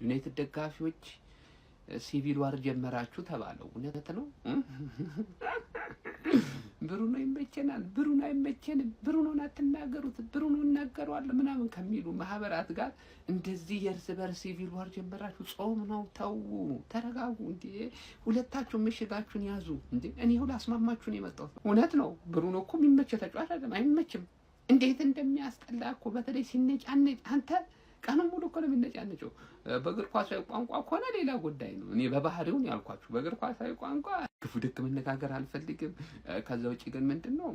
ዩናይትድ ደጋፊዎች ሲቪል ዋር ጀመራችሁ ተባለው እውነት ነው ብሩኖ ይመቸናል ብሩኖ አይመቸንም ብሩኖን አትናገሩት ብሩኖ እናገረዋል ምናምን ከሚሉ ማህበራት ጋር እንደዚህ የርስ በርስ ሲቪል ዋር ጀመራችሁ ጾም ነው ተው ተረጋጉ እንዴ ሁለታችሁ ምሽጋችሁን ያዙ እንዴ እኔ ሁሉ አስማማችሁ ነው የመጣው እውነት ነው ብሩኖ እኮ የሚመች ተጫዋች አይደለም አይመችም እንዴት እንደሚያስጠላ እኮ በተለይ ሲነጫነጭ አንተ ቀኑን ሙሉ እኮ ነው የሚነጫነጨው በእግር ኳሳዊ ቋንቋ ከሆነ ሌላ ጉዳይ ነው እኔ በባህሪው ነው ያልኳችሁ በእግር ኳሳዊ ቋንቋ ክፉ ደግ መነጋገር አልፈልግም ከዛ ውጪ ግን ምንድነው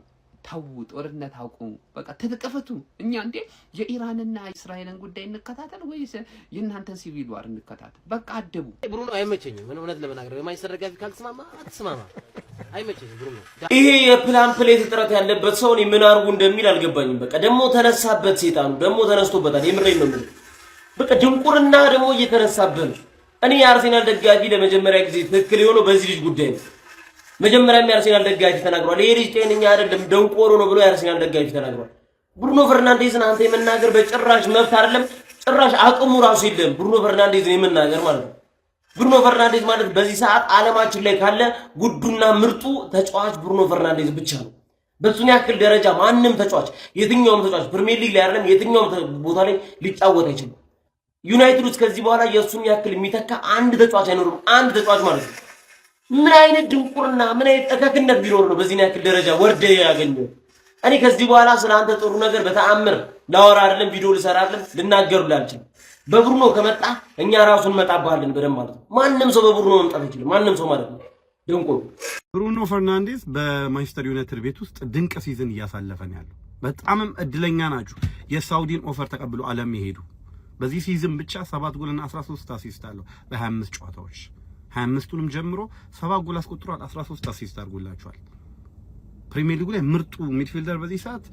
ታው ጦርነት አውቁ በቃ ተተቀፈቱ እኛ እንዴ የኢራንና እስራኤልን ጉዳይ እንከታተል ወይስ የእናንተን ሲቪል ዋር እንከታተል በቃ አደቡ ብሩኖ አይመቸኝም ምን እውነት ለመናገር የማይሰር ደጋፊ ካልተስማማ አትስማማ አይመቸኝም ብሩኖ ይሄ የፕላን ፕሌት ጥረት ያለበት ሰው እኔ ምን አርጉ እንደሚል አልገባኝም በቃ ደሞ ተነሳበት ሰይጣኑ ደሞ ተነስቶበታል የምሬን ነው በቃ ድንቁርና ደሞ እየተነሳበት እኔ የአርሰናል ደጋፊ ለመጀመሪያ ጊዜ ትክክል የሆነው በዚህ ልጅ ጉዳይ ነው መጀመሪያ የአርሰናል ደጋፊ ተናግሯል ይሄ ልጅ ጤነኛ አይደለም ደንቆሮ ነው ብሎ የአርሰናል ደጋፊ ተናግሯል ብሩኖ ፈርናንዴዝን አንተ የመናገር በጭራሽ መብት አይደለም ጭራሽ አቅሙ ራሱ የለም ብሩኖ ፈርናንዴዝን የመናገር ማለት ነው ብሩኖ ፈርናንዴዝ ማለት በዚህ ሰዓት ዓለማችን ላይ ካለ ጉዱና ምርጡ ተጫዋች ብሩኖ ፈርናንዴዝ ብቻ ነው በሱን ያክል ደረጃ ማንንም ተጫዋች የትኛውም ተጫዋች ፕሪሚየር ሊግ ላይ አይደለም የትኛውም ቦታ ላይ ሊጫወት አይችልም ዩናይትድ ውስጥ ከዚህ በኋላ የሱን ያክል የሚተካ አንድ ተጫዋች አይኖርም አንድ ተጫዋች ማለት ነው ምን አይነት ድንቁርና ምን አይነት ተከክነት ቢኖር ነው በዚህ ያክል ደረጃ ወርደ ያገኘው እኔ ከዚህ በኋላ ስለአንተ ጥሩ ነገር በተአምር ላወራ አይደለም ቪዲዮ ልሰራ አይደለም ልናገሩልህ አልችልም በብሩኖ ከመጣ እኛ ራሱን መጣባለን በደም ማለት ነው ማንንም ሰው በብሩኖ መምጣት ይችላል ማንንም ሰው ማለት ነው ድንቁር ብሩኖ ፈርናንዴዝ በማንቸስተር ዩናይትድ ቤት ውስጥ ድንቅ ሲዝን እያሳለፈ ነው ያለው በጣምም እድለኛ ናችሁ የሳውዲን ኦፈር ተቀብሎ ዓለም ይሄዱ በዚህ ሲዝን ብቻ 7 ጎልና 13 አሲስት አለው በ25 ጨዋታዎች 25ቱንም ጀምሮ 7 ጎል አስቆጥሯል 13 አሲስት አድርጎላቸዋል ፕሪሚየር ሊጉ ላይ ምርጡ ሚድፊልደር በዚህ ሰዓት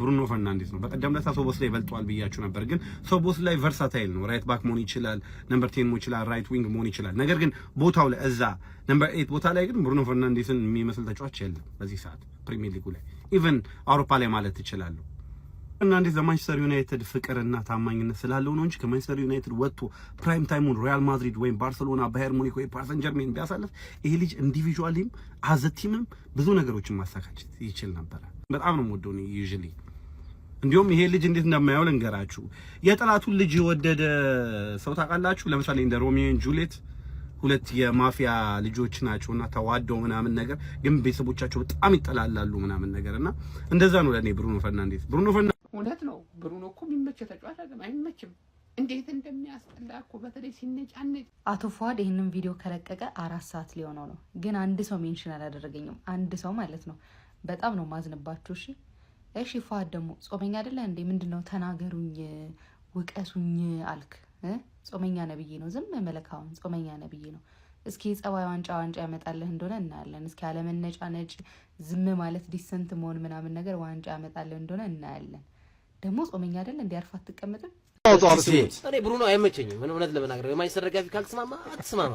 ብሩኖ ፈርናንዴዝ ነው በቀደም ለታ ሶቦስ ላይ በልጧል ብያችሁ ነበር ግን ሶቦስ ላይ ቨርሳታይል ነው ራይት ባክ መሆን ይችላል ነምበር 10 መሆን ይችላል ራይት ዊንግ መሆን ይችላል ነገር ግን ቦታው ላይ እዛ ነምበር 8 ቦታ ላይ ግን ብሩኖ ፈርናንዴዝን የሚመስል ተጫዋች የለም በዚህ ሰዓት ፕሪሚየር ሊጉ ላይ ኢቭን አውሮፓ ላይ ማለት ይችላል ፈርናንዴዝ ለማንቸስተር ዩናይትድ ፍቅርና ታማኝነት ስላለው ነው እንጂ ከማንቸስተር ዩናይትድ ወጥቶ ፕራይም ታይሙን ሪያል ማድሪድ ወይም ባርሴሎና ባየር ሙኒክ ወይ ፓሪስ ሰን ጀርሜን ቢያሳልፍ ይሄ ልጅ ኢንዲቪጁዋሊም አዘ ቲምም ብዙ ነገሮችን ማሳካት ይችል ነበር በጣም ነው የምወደው ነው ዩዥሊ እንዲሁም ይሄ ልጅ እንዴት እንደማያው ልንገራችሁ የጠላቱን ልጅ የወደደ ሰው ታውቃላችሁ ለምሳሌ እንደ ሮሚዮ ኤንድ ጁሊየት ሁለት የማፊያ ልጆች ናቸውና ተዋደው ምናምን ነገር ግን ቤተሰቦቻቸው በጣም ይጠላላሉ ምናምን ነገርና እንደዛ ነው ለኔ ብሩኖ ፈርናንዴዝ እውነት ነው ብሩኖ እኮ የሚመች ተጫዋች አይደለም አይመችም እንዴት እንደሚያስጠላ እኮ በተለይ ሲነጫነጭ አቶ ፏድ ይሄንን ቪዲዮ ከለቀቀ 4 ሰዓት ሊሆነው ነው ግን አንድ ሰው ሜንሽን አላደረገኝም አንድ ሰው ማለት ነው በጣም ነው ማዝንባችሁ እሺ ፏድ ደግሞ ጾመኛ አይደለ እንዴ ምንድነው ተናገሩኝ ወቀሱኝ አልክ ጾመኛ ነብይ ነው ዝም መለካውን ጾመኛ ነብይ ነው እስኪ ጸባይ ዋንጫ ያመጣልህ እንደሆነ እናያለን እስኪ አለመነጫነጭ ዝም ማለት ዲሰንት መሆን ምናምን ነገር ዋንጫ ያመጣልህ እንደሆነ እናያለን ደግሞ ጾመኛ አይደል እንዴ አርፋት ተቀመጥም እኔ ብሩኖ አይመቸኝም ምን እውነት ለመናገር የማይሰር ደጋፊ ካልተስማማ አትስማማ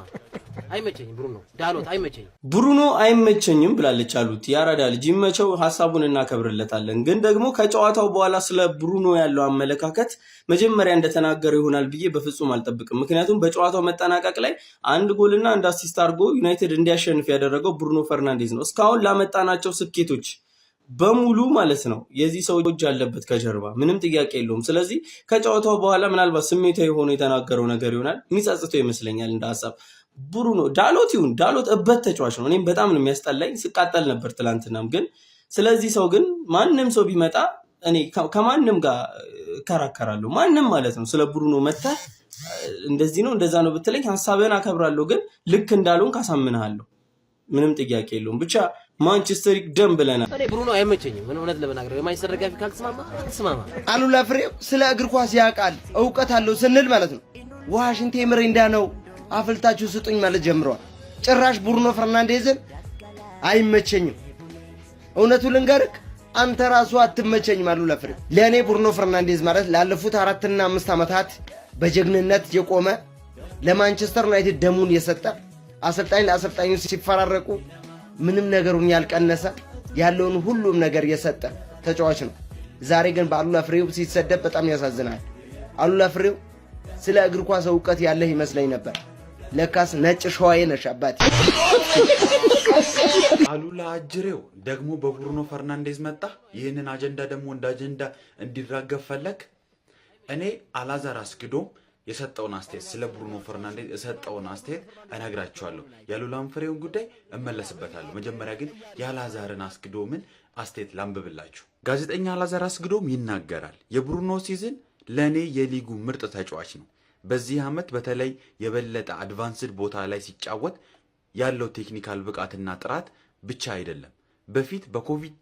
አይመቸኝም ብሩኖ ዳሎት አይመቸኝም ብሩኖ አይመቸኝም ብላለች አሉት ያራዳ ልጅ ይመቸው ሐሳቡን እናከብርለታለን ግን ደግሞ ከጨዋታው በኋላ ስለ ብሩኖ ያለው አመለካከት መጀመሪያ እንደተናገረ ይሆናል ብዬ በፍጹም አልጠብቅም ምክንያቱም በጨዋታው መጠናቀቅ ላይ አንድ ጎልና አንድ አሲስት አድርጎ ዩናይትድ እንዲያሸንፍ ያደረገው ብሩኖ ፈርናንዴዝ ነው እስካሁን ላመጣናቸው ስኬቶች በሙሉ ማለት ነው የዚህ ሰው እጅ ያለበት ከጀርባ ምንም ጥያቄ የለውም ስለዚህ ከጨዋታው በኋላ ምናልባት ስሜታዊ ሆኖ የተናገረው ነገር ይሆናል የሚጸጽተው ይመስለኛል እንደ ሐሳብ ብሩኖ ዳሎት እበት ተጫዋች ነው እኔም በጣም ነው የሚያስጠላኝ ስቃጠል ነበር ትላንትናም ግን ስለዚህ ሰው ግን ማንንም ሰው ቢመጣ እኔ ከማንንም ጋር ከራከራለሁ ማንንም ማለት ነው ስለ ብሩኖ መጣ እንደዚህ ነው እንደዛ ነው ብትለኝ ሐሳብህን አከብራለሁ ግን ልክ እንዳልሆን ካሳምናለሁ ምንም ጥያቄ የለውም ብቻ ማንቸስተር ደም ብለና እኔ ብሩኖ አይመቸኝም ምን እውነት ለመናገር የማንቸስተር ደጋፊ ካልተስማማ አትስማማ አሉላ ፍሬው ስለ እግር ኳስ ያውቃል እውቀት አለው ስንል ማለት ነው ዋሽንቴ ምሬንዳ ነው አፍልታችሁ ስጡኝ ማለት ጀምሯል ጭራሽ ብሩኖ ፈርናንዴዝን አይመቸኝም እውነቱ ልንገርክ አንተ ራሱ አትመቸኝም አሉላ ፍሬው ለኔ ብሩኖ ፈርናንዴዝ ማለት ላለፉት 4 እና 5 አመታት በጀግንነት የቆመ ለማንቸስተር ዩናይትድ ደሙን የሰጠ አሰልጣኝ ለአሰልጣኙ ሲፈራረቁ ምንም ነገሩን ያልቀነሰ ያለውን ሁሉም ነገር የሰጠ ተጫዋች ነው ዛሬ ግን በአሉላ ፍሬው ሲሰደብ በጣም ያሳዝናል አሉላ ፍሬው ስለ እግር ኳስ እውቀት ያለህ ይመስለኝ ነበር። ለካስ ነጭ ሸዋዬ ነሽ አባቴ። አሉላ አጅሬው ደግሞ በብሩኖ ፈርናንዴዝ መጣ። ይህንን አጀንዳ ደግሞ እንደ አጀንዳ እንዲራገብ ፈለግ። እኔ አላዛር አስግዶም የሰጠውን አስተያየት ስለ ብሩኖ ፈርናንዴዝ የሰጠውን አስተያየት እነግራችኋለሁ። የአሉላን ፍሬውን ጉዳይ እመለስበታለሁ። መጀመሪያ ግን የአላዛርን አስግዶምን አስተያየት ላንብብላችሁ። ጋዜጠኛ አላዛር አስግዶም ይናገራል። የብሩኖ ሲዝን ለኔ የሊጉ ምርጥ ተጫዋች ነው። በዚህ ዓመት በተለይ የበለጠ አድቫንስድ ቦታ ላይ ሲጫወት ያለው ቴክኒካል ብቃትና ጥራት ብቻ አይደለም። በፊት በኮቪድ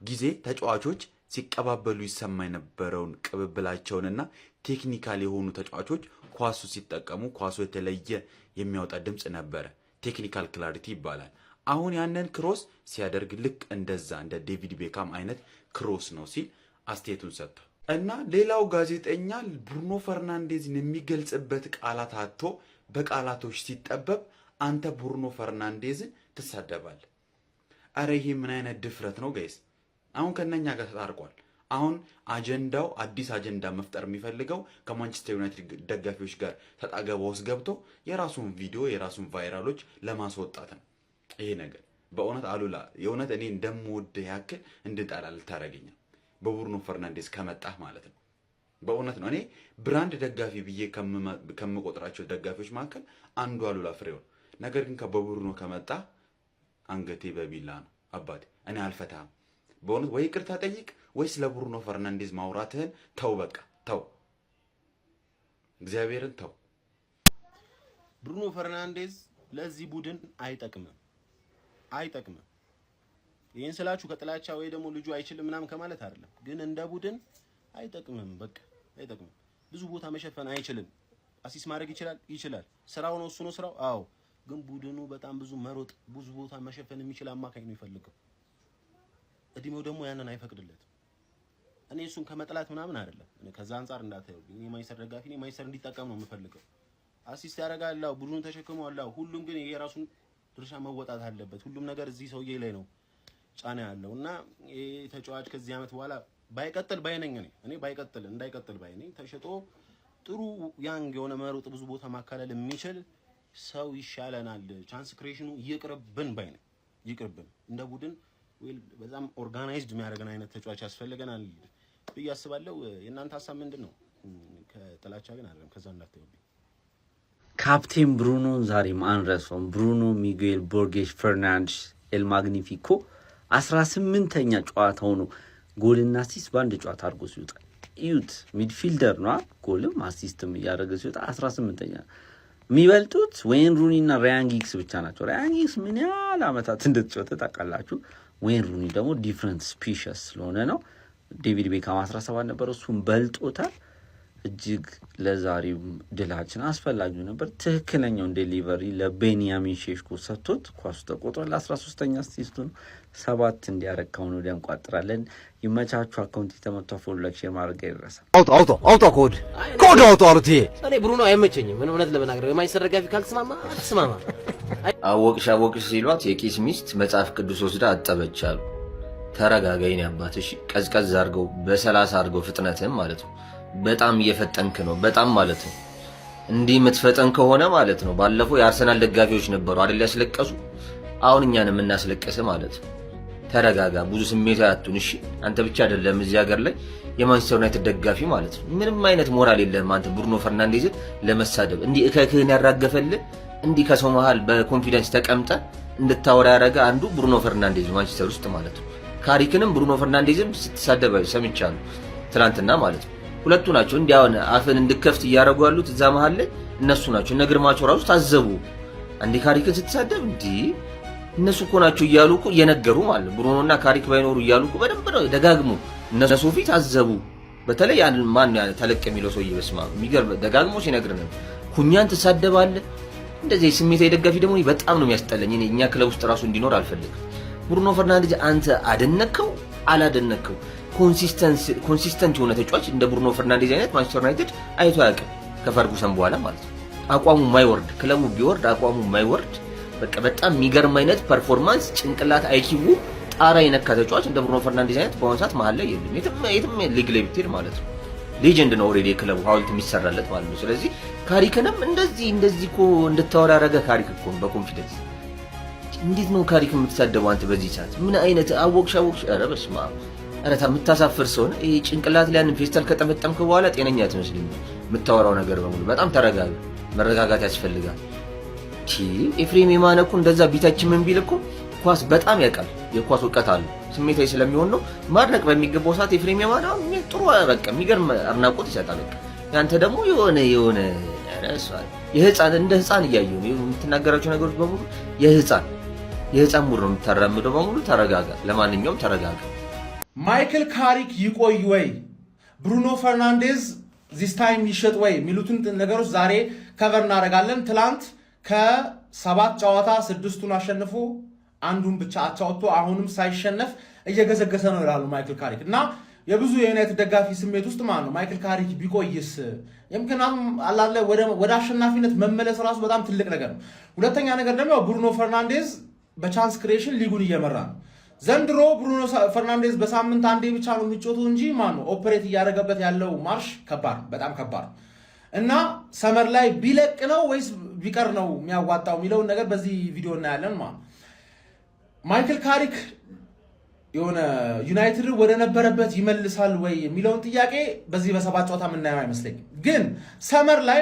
ጊዜ ተጫዋቾች ሲቀባበሉ ይሰማ የነበረውን ቅብብላቸውንና ቴክኒካል የሆኑ ተጫዋቾች ኳሱ ሲጠቀሙ ኳሱ የተለየ የሚያወጣ ድምፅ ነበረ። ቴክኒካል ክላሪቲ ይባላል። አሁን ያንን ክሮስ ሲያደርግ ልክ እንደዛ እንደ ዴቪድ ቤካም አይነት ክሮስ ነው ሲል አስተያየቱን ሰጥቷል። እና ሌላው ጋዜጠኛ ብሩኖ ፈርናንዴዝን የሚገልጽበት ቃላት አጥቶ በቃላቶች ሲጠበብ አንተ ብሩኖ ፈርናንዴዝን ትሳደባለህ። አረ ይሄ ምን አይነት ድፍረት ነው ጋይስ? አሁን ከነኛ ጋር ተጣርቋል። አሁን አጀንዳው አዲስ አጀንዳ መፍጠር የሚፈልገው ከማንቸስተር ዩናይትድ ደጋፊዎች ጋር ተጣገባ ውስጥ ገብቶ የራሱን ቪዲዮ የራሱን ቫይራሎች ለማስወጣት ነው። ይሄ ነገር በእውነት አሉላ የእውነት እኔ እንደምወድህ ያክል እንድጠላ ልታረገኛል። በብሩኖ ፈርናንዴዝ ከመጣህ ማለት ነው። በእውነት ነው። እኔ ብራንድ ደጋፊ ብዬ ከምቆጥራቸው ደጋፊዎች መካከል አንዱ አሉላ ፍሬው። ነገር ግን በብሩኖ ከመጣህ አንገቴ በቢላ ነው አባቴ። እኔ አልፈታህም። በእውነት ወይ ይቅርታ ጠይቅ ወይ ስለ ብሩኖ ፈርናንዴዝ ማውራትህን ተው። በቃ ተው፣ እግዚአብሔርን ተው። ብሩኖ ፈርናንዴዝ ለዚህ ቡድን አይጠቅምም። ይሄን ስላችሁ ከጥላቻ ወይ ደግሞ ልጁ አይችልም ምናምን ከማለት አይደለም፣ ግን እንደ ቡድን አይጠቅምም። በቃ አይጠቅምም። ብዙ ቦታ መሸፈን አይችልም። አሲስ ማድረግ ይችላል። ስራው ነው፣ እሱ ነው ስራው። አዎ፣ ግን ቡድኑ በጣም ብዙ መሮጥ፣ ብዙ ቦታ መሸፈን የሚችል አማካኝ ነው የሚፈልገው። እድሜው ደግሞ ያንን አይፈቅድለትም። እኔ እሱን ከመጥላት ምናምን አይደለም። እኔ ከዛ አንፃር እንዳታየው። እኔ ማይሰር ደጋፊ ነኝ። ማይሰር እንዲጠቀም ነው የምፈልገው። አሲስት ያደርጋል፣ ቡድኑን ተሸክሟል። ሁሉም ግን የራሱን ድርሻ መወጣት አለበት። ሁሉም ነገር እዚህ ሰውዬ ላይ ነው ጫና ያለው እና ይሄ ተጫዋች ከዚህ ዓመት በኋላ ባይቀጥል ባይነኝ እኔ እንዳይቀጥል ባይነኝ። ተሽጦ ጥሩ ያንግ የሆነ መሮጥ ብዙ ቦታ ማካለል የሚችል ሰው ይሻለናል። ቻንስ ክሬሽኑ ይቅርብን ባይነኝ። ይቅርብን። እንደ ቡድን ወይ በጣም ኦርጋናይዝድ የሚያደርገን አይነት ተጫዋች ያስፈልገናል ብዬ አስባለሁ። የእናንተ ሀሳብ ምንድነው? ከጥላቻ ግን አይደለም። ከዛ እንዳትወዱ። ካፕቴን ብሩኖን ዛሬ ማን ረሳው? ብሩኖ ሚጌል ቦርጌስ ፈርናንዴዝ ኤል ማግኒፊኮ 18ኛ ጨዋታው ነው። ጎልና አሲስት በአንድ ጨዋታ አድርጎ ሲወጣ እዩት። ሚድፊልደር ነው፣ ጎልም አሲስትም እያደረገ ሲወጣ 18ኛ። የሚበልጡት ወይን ሩኒ እና ራያን ጊግስ ብቻ ናቸው። ራያን ጊግስ ምን ያህል ዓመታት እንደተጫወተ ታውቃላችሁ። ወይን ሩኒ ደግሞ ዲፍረንት ስፒሽስ ስለሆነ ነው። ዴቪድ ቤካም 17 ነበር፣ እሱም በልጦታል። እጅግ ለዛሬው ድላችን አስፈላጊው ነበር። ትክክለኛውን ዴሊቨሪ ለቤንያሚን ሼሽኮ ሰጥቶት ኳሱ ተቆጥሯል። ለ13ኛ አሲስቱን 7 እንዲያረካውን ወዲያ እንቋጥራለን። ይመቻቹ። አካውንት የተመቷ ፎሎ ላይክ ሼር ማድረግ አይረሳም። አውጣ ኮድ አሉት። እኔ ብሩኖ አይመቸኝም። ምን እውነት ለመናገር የማንቸስተር ደጋፊ ካልተስማማ አትስማማ። አወቅሽ ሲሏት የቄስ ሚስት መጽሐፍ ቅዱስ ወስዳ አጠበች አሉ። ተረጋጋ የኔ አባት እሺ። ቀዝቀዝ አድርገው በ30 አድርገው ፍጥነትህም ማለት ነው። በጣም እየፈጠንክ ነው። በጣም ማለት ነው። እንዲህ የምትፈጠን ከሆነ ማለት ነው። ባለፈው የአርሰናል ደጋፊዎች ነበሩ አይደል ያስለቀሱ። አሁን እኛን የምናስለቀስ ማለት ነው። ተረጋጋ። ብዙ ስሜታዊ አትሁን እሺ። አንተ ብቻ አይደለም እዚህ ሀገር ላይ የማንቸስተር ዩናይትድ ደጋፊ ማለት ነው። ምንም አይነት ሞራል የለህም አንተ ብሩኖ ፈርናንዴዝን ለመሳደብ። እንዲህ እከክህን ያራገፈልህ እንዲህ ከሰው መሃል በኮንፊደንስ ተቀምጠ እንድታወራ ያደረገ አንዱ ብሩኖ ፈርናንዴዝ ማንቸስተር ውስጥ ማለት ነው። ካሪክንም ብሩኖ ፈርናንዴዝም ስትሳደብ ሰምቻለሁ ትናንትና ማለት ነው። ሁለቱ ናቸው እንዲያውን አፍን እንድከፍት እያደረጉ ያሉት እዛ መሃል ላይ እነሱ ናቸው። እነ ግርማቸው ራሱ ታዘቡ። አንዴ ካሪክን ስትሳደብ እንዲህ እነሱ እኮ ናቸው እያሉ እኮ እየነገሩ ማለት ነው። ብሩኖና ካሪክ ባይኖሩ እያሉ እኮ በደንብ ነው ደጋግሞ እነሱ ፊት ታዘቡ። በተለይ ያን ማን ያን ተለቅ የሚለው ሰውዬ በስማ የሚገርም ደጋግሞ ሲነግር ነው። ኩኛን ትሳደባለህ። እንደዚህ ስሜታዊ ደጋፊ ደግሞ በጣም ነው የሚያስጠላኝ። እኛ ክለብ ውስጥ ራሱ እንዲኖር አልፈልግም። ብሩኖ ፈርናንዴዝ አንተ አደነከው አላደነከው ኮንሲስተንት የሆነ ተጫዋች እንደ ብሩኖ ፈርናንዴዝ አይነት ማንቸስተር ዩናይትድ አይቶ አያውቅም ከፈርጉሰን በኋላ ማለት ነው። አቋሙ የማይወርድ ክለቡ ቢወርድ አቋሙ የማይወርድ በቃ በጣም የሚገርም አይነት ፐርፎርማንስ ጭንቅላት አይኪው ጣራ የነካ ተጫዋች እንደ ብሩኖ ፈርናንዴዝ አይነት በአሁኑ ሰዓት መሀል ላይ የለም። የትም ሊግ ላይ ብትሄድ ማለት ነው። ሌጀንድ ነው ኦልሬዲ ክለቡ ሐውልት የሚሰራለት ማለት ነው። ስለዚህ ካሪክንም እንደዚህ እኮ እንድታወራ ያደረገ ካሪክ እኮ በኮንፊደንስ እንዴት ነው ካሪክ የምትሳደበው አንተ በዚህ ሰዓት? ምን አይነት አወቅሽ? ኧረ በስመ አብ! ኧረ የምታሳፍር ሰው ነህ። ይሄ ጭንቅላት ላይ ያንን ፌስታል ከጠመጠምክ በኋላ ጤነኛ አትመስልም። የምታወራው ነገር በሙሉ በጣም ተረጋጋ። መረጋጋት ያስፈልጋል። ኤፍሬም የማነ እኮ እንደዛ ቢታችን ምን ቢል እኮ ኳስ በጣም ያውቃል። የኳስ እውቀት አለው። ስሜታዊ ስለሚሆን ነው ማድነቅ በሚገባው ሰዓት ኤፍሬም የማነ ጥሩ በቃ የሚገርም አድናቆት ይሰጣል። በቃ ያንተ ደግሞ የሆነ የህፃን እንደ ህፃን እያየሁ ነው የምትናገራቸው ነገሮች በሙሉ የህፃን ሙድ ነው የምታራምደው በሙሉ። ተረጋጋ። ለማንኛውም ተረጋጋ። ማይክል ካሪክ ይቆይ ወይ ብሩኖ ፈርናንዴዝ ዚስ ታይም ይሸጥ ወይ የሚሉትን ነገሮች ዛሬ ከቨር እናደርጋለን። ትላንት ከ7 ጨዋታ 6ቱን አሸንፎ አንዱን ብቻ አቻ ወጥቶ አሁንም ሳይሸነፍ እየገሰገሰ ነው ይላሉ ማይክል ካሪክ እና የብዙ የዩናይትድ ደጋፊ ስሜት ውስጥ ማለት ነው ማይክል ካሪክ ቢቆይስ? ምክንያቱም አላለ ወደ አሸናፊነት መመለስ ራሱ በጣም ትልቅ ነገር ነው። ሁለተኛ ነገር ደግሞ ብሩኖ ፈርናንዴዝ በቻንስ ክሬሽን ሊጉን እየመራ ነው። ዘንድሮ ብሩኖ ፈርናንዴዝ በሳምንት አንዴ ብቻ ነው የሚጮተው እንጂ ማነው ኦፕሬት እያደረገበት ያለው ማርሽ ከባድ ነው፣ በጣም ከባድ ነው እና ሰመር ላይ ቢለቅ ነው ወይስ ቢቀር ነው የሚያዋጣው የሚለውን ነገር በዚህ ቪዲዮ እናያለን ማለት ነው። ማይክል ካሪክ የሆነ ዩናይትድ ወደ ነበረበት ይመልሳል ወይ የሚለውን ጥያቄ በዚህ በ7 ጨዋታ የምናየው አይመስለኝም። ግን ሰመር ላይ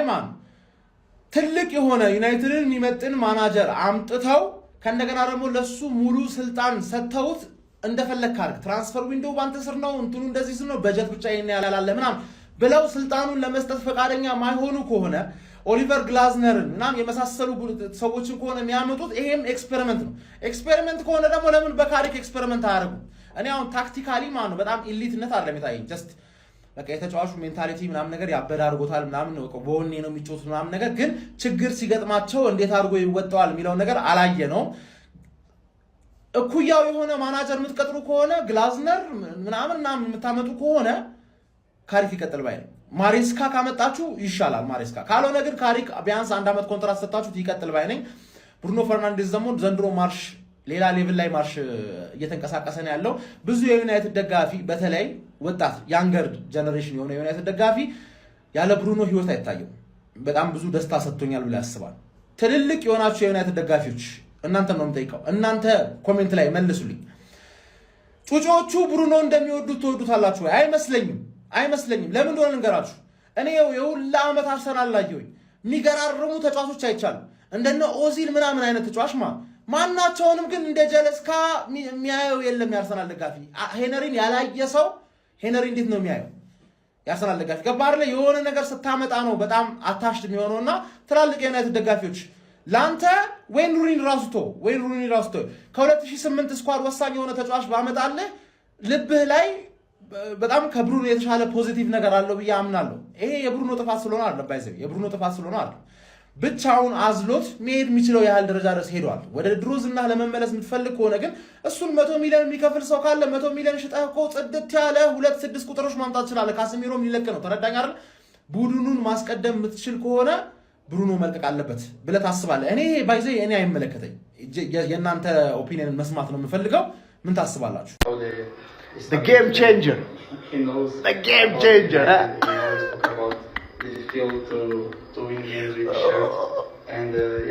ትልቅ የሆነ ዩናይትድን የሚመጥን ማናጀር አምጥተው ከእንደገና ደግሞ ለሱ ሙሉ ስልጣን ሰጥተውት እንደፈለክ ካርክ ትራንስፈር ዊንዶው ባንተ ስር ነው እንትኑ እንደዚህ ስር ነው በጀት ብቻ ያላላለ ምናምን ብለው ስልጣኑን ለመስጠት ፈቃደኛ ማይሆኑ ከሆነ ኦሊቨር ግላዝነርን ምናምን የመሳሰሉ ሰዎችን ከሆነ የሚያመጡት ይሄም ኤክስፔሪመንት ነው። ኤክስፔሪመንት ከሆነ ደግሞ ለምን በካሪክ ኤክስፔሪመንት አያደርጉ? እኔ አሁን ታክቲካሊ በጣም ኢሊትነት አይደለም የታየኝ። ጀስት በቃ የተጫዋቹ ሜንታሊቲ ምናምን ነገር ያበደ አድርጎታል ምናምን በወኔ ነው የሚጮቱት ምናምን ነገር፣ ግን ችግር ሲገጥማቸው እንዴት አድርጎ ይወጣዋል የሚለው ነገር አላየ ነው። እኩያው የሆነ ማናጀር የምትቀጥሩ ከሆነ ግላዝነር ምናምን የምታመጡ ከሆነ ካሪክ ይቀጥል ባይ ነው። ማሬስካ ካመጣችሁ ይሻላል ማሬስካ፣ ካልሆነ ግን ካሪክ ቢያንስ 1 ዓመት ኮንትራት ሰጣችሁት ይቀጥል ባይ ነኝ። ብሩኖ ፈርናንዴዝ ደግሞ ዘንድሮ ማርሽ ሌላ ሌቭል ላይ ማርሽ እየተንቀሳቀሰ ነው ያለው። ብዙ የዩናይትድ ደጋፊ በተለይ ወጣት ያንገር ጀነሬሽን የሆነ የዩናይትድ ደጋፊ ያለ ብሩኖ ህይወት አይታየው። በጣም ብዙ ደስታ ሰጥቶኛል ብሎ ያስባል። ትልልቅ የሆናችሁ የዩናይትድ ደጋፊዎች እናንተ ነው የምጠይቀው፣ እናንተ ኮሜንት ላይ መልሱልኝ። ጩጮቹ ብሩኖ እንደሚወዱት ትወዱታላችሁ ወይ? አይመስለኝም። ለምን እንደሆነ እንገራችሁ። እኔ የሁላ ዓመት አርሰናል ላየሁኝ የሚገራርሙ ተጫዋቾች አይቻሉ እንደነ ኦዚል ምናምን አይነት ተጫዋች ማናቸውንም ግን እንደ ጀለስካ የሚያየው የለም የአርሰናል ደጋፊ። ሄነሪን ያላየ ሰው ሄነሪ እንዴት ነው የሚያየው የአርሰናል ደጋፊ? ገባር ላይ የሆነ ነገር ስታመጣ ነው በጣም አታሽድ የሚሆነውና ትላልቅ የዩናይትድ ደጋፊዎች ላንተ ወይን ሩኒ ራሱቶ ከ2008 ስኳድ ወሳኝ የሆነ ተጫዋች ባመጣልህ ልብህ ላይ በጣም ከብሩኖ የተሻለ ፖዚቲቭ ነገር አለው ብዬ አምናለሁ። ይሄ የብሩኖ ጥፋት ስለሆነ አይደለም ብቻውን አዝሎት መሄድ የሚችለው ያህል ደረጃ ድረስ ሄዷል። ወደ ድሮ ዝና ለመመለስ የምትፈልግ ከሆነ ግን እሱን 100 ሚሊዮን የሚከፍል ሰው ካለ 100 ሚሊዮን ሽጠህ እኮ ጽድት ያለ 2-6 ቁጥሮች ማምጣት ትችላለህ። ካስሚሮም ሊለቅ ነው። ተረዳኝ አይደል? ቡድኑን ማስቀደም የምትችል ከሆነ ብሩኖ መልቀቅ አለበት ብለህ ታስባለህ። እኔ ባይዘ እኔ አይመለከተኝ። የእናንተ ኦፒኒየን መስማት ነው የምፈልገው። ምን ታስባላችሁ? The game changer. The game changer. Did you feel to win games with the shirt? And yeah.